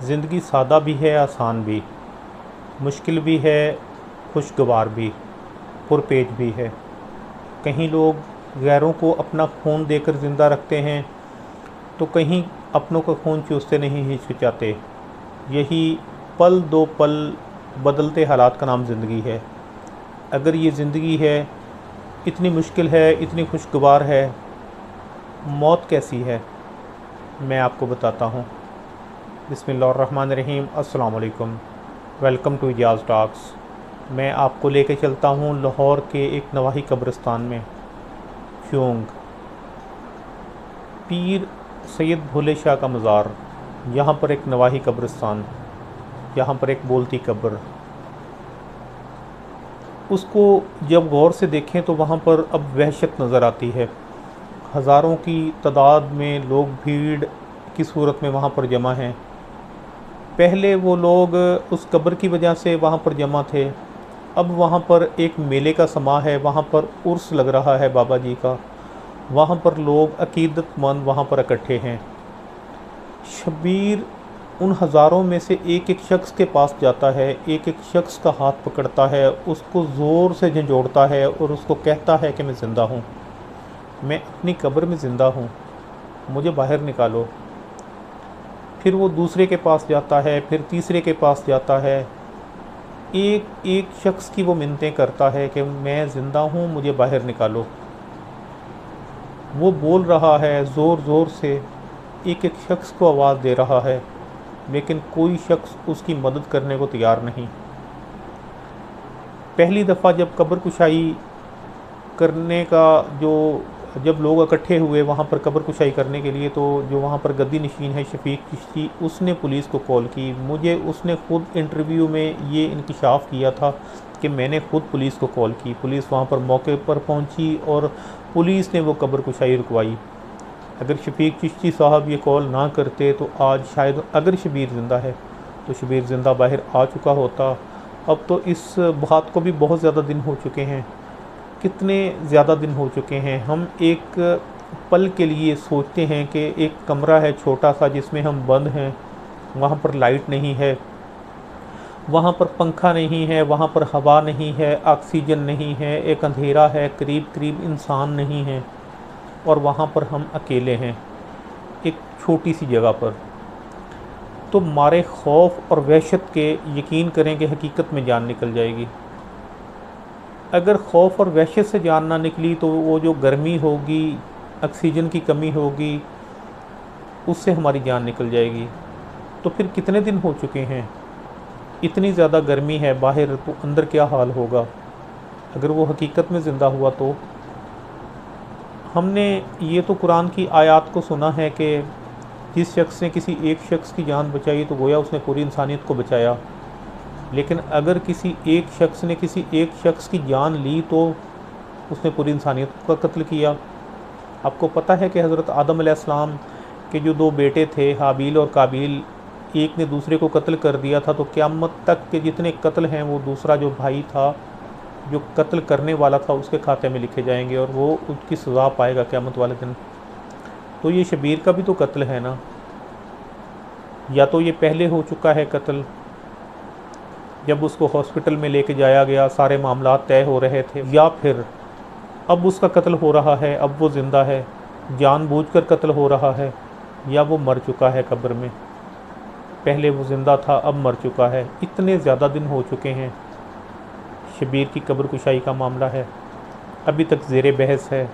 ज़िंदगी सादा भी है, आसान भी, मुश्किल भी है, खुशगवार भी, पुरपेच भी है। कहीं लोग गैरों को अपना खून देकर ज़िंदा रखते हैं, तो कहीं अपनों का खून चूसते नहीं हिचकिचाते। यही पल दो पल बदलते हालात का नाम ज़िंदगी है। अगर ये ज़िंदगी है, इतनी मुश्किल है, इतनी खुशगवार है, मौत कैसी है, मैं आपको बताता हूँ। बिस्मिल्लाहिर्रहमानिर्रहीम। अस्सलाम वालेकुम। Welcome to Ijaz Talks. मैं आपको लेके चलता हूँ लाहौर के एक नवाही कब्रिस्तान में, फ्यूंग। पीर सैयद भोले शाह का मज़ार, यहाँ पर एक नवाही कब्रिस्तान, यहाँ पर एक बोलती कब्र। उसको जब गौर से देखें तो वहाँ पर अब वहशत नज़र आती है। हज़ारों की तादाद में लोग भीड़ की सूरत में वहाँ पर जमा हैं। पहले वो लोग उस कब्र की वजह से वहाँ पर जमा थे, अब वहाँ पर एक मेले का समा है, वहाँ पर उर्स लग रहा है बाबा जी का। वहाँ पर लोग अकीदतमंद वहाँ पर इकट्ठे हैं। शबीर उन हज़ारों में से एक एक शख्स के पास जाता है, एक एक शख्स का हाथ पकड़ता है, उसको ज़ोर से झंझोड़ता है और उसको कहता है कि मैं ज़िंदा हूँ, मैं अपनी कब्र में ज़िंदा हूँ, मुझे बाहर निकालो। फिर वो दूसरे के पास जाता है, फिर तीसरे के पास जाता है। एक एक शख्स की वो मिन्नतें करता है कि मैं ज़िंदा हूँ, मुझे बाहर निकालो। वो बोल रहा है ज़ोर ज़ोर से, एक एक शख्स को आवाज़ दे रहा है, लेकिन कोई शख्स उसकी मदद करने को तैयार नहीं। पहली दफ़ा जब कब्र कुशाई करने का जब लोग इकट्ठे हुए वहाँ पर कब्र कुशाई करने के लिए, तो जो वहाँ पर गद्दी नशीन है शफीक चिश्ती, उसने पुलिस को कॉल की। मुझे उसने ख़ुद इंटरव्यू में ये इंकिशाफ किया था कि मैंने ख़ुद पुलिस को कॉल की। पुलिस वहाँ पर मौके पर पहुँची और पुलिस ने वो कब्र कुशाई रुकवाई। अगर शफीक चिश्ती साहब ये कॉल ना करते तो आज शायद, अगर शबीर ज़िंदा है तो शबीर ज़िंदा बाहर आ चुका होता। अब तो इस बात को भी बहुत ज़्यादा दिन हो चुके हैं, कितने ज़्यादा दिन हो चुके हैं। हम एक पल के लिए सोचते हैं कि एक कमरा है छोटा सा जिसमें हम बंद हैं, वहाँ पर लाइट नहीं है, वहाँ पर पंखा नहीं है, वहाँ पर हवा नहीं है, ऑक्सीजन नहीं है, एक अंधेरा है, करीब करीब इंसान नहीं है, और वहाँ पर हम अकेले हैं एक छोटी सी जगह पर। तो मारे खौफ और वहशत के यकीन करें कि हकीकत में जान निकल जाएगी। अगर खौफ और वहशत से जान ना निकली तो वो जो गर्मी होगी, ऑक्सीजन की कमी होगी, उससे हमारी जान निकल जाएगी। तो फिर कितने दिन हो चुके हैं, इतनी ज़्यादा गर्मी है बाहर, तो अंदर क्या हाल होगा अगर वो हकीकत में ज़िंदा हुआ। तो हमने ये तो कुरान की आयत को सुना है कि जिस शख्स ने किसी एक शख्स की जान बचाई तो गोया उसने पूरी इंसानियत को बचाया। लेकिन अगर किसी एक शख्स ने किसी एक शख्स की जान ली तो उसने पूरी इंसानियत का कत्ल किया। आपको पता है कि हज़रत आदम अलैहिस्सलाम के जो दो बेटे थे, हाबील और काबील, एक ने दूसरे को कत्ल कर दिया था, तो क़यामत तक के जितने कत्ल हैं वो दूसरा जो भाई था, जो कत्ल करने वाला था, उसके खाते में लिखे जाएंगे और वो उसकी सज़ा पाएगा क़यामत वाले दिन। तो ये शबीर का भी तो कत्ल है ना, या तो ये पहले हो चुका है कत्ल, जब उसको हॉस्पिटल में लेके जाया गया सारे मामला तय हो रहे थे, या फिर अब उसका कत्ल हो रहा है, अब वो ज़िंदा है, जानबूझकर कत्ल हो रहा है, या वो मर चुका है कब्र में, पहले वो ज़िंदा था अब मर चुका है। इतने ज़्यादा दिन हो चुके हैं। शबीर की कब्र कुशाई का मामला है, अभी तक ज़ेरे बहस है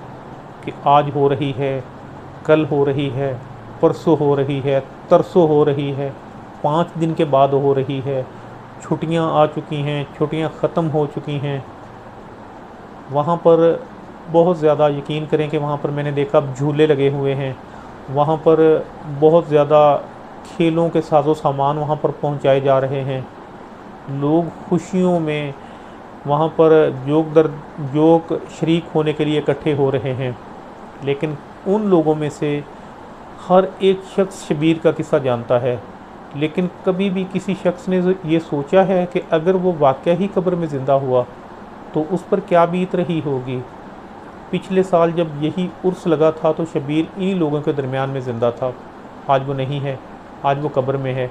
कि आज हो रही है, कल हो रही है, परसों हो रही है, तरसों हो रही है, 5 दिन के बाद हो रही है। छुट्टियां आ चुकी हैं, छुट्टियां ख़त्म हो चुकी हैं। वहाँ पर बहुत ज़्यादा, यकीन करें कि वहाँ पर मैंने देखा झूले लगे हुए हैं, वहाँ पर बहुत ज़्यादा खेलों के साजो सामान वहाँ पर पहुँचाए जा रहे हैं। लोग खुशियों में वहाँ पर जोक शरीक होने के लिए इकट्ठे हो रहे हैं। लेकिन उन लोगों में से हर एक शख्स शबीर का किस्सा जानता है, लेकिन कभी भी किसी शख्स ने ये सोचा है कि अगर वो वाकई ही कब्र में ज़िंदा हुआ तो उस पर क्या बीत रही होगी। पिछले साल जब यही उर्स लगा था तो शबीर इन्हीं लोगों के दरमियान में ज़िंदा था। आज वो नहीं है, आज वो कब्र में है।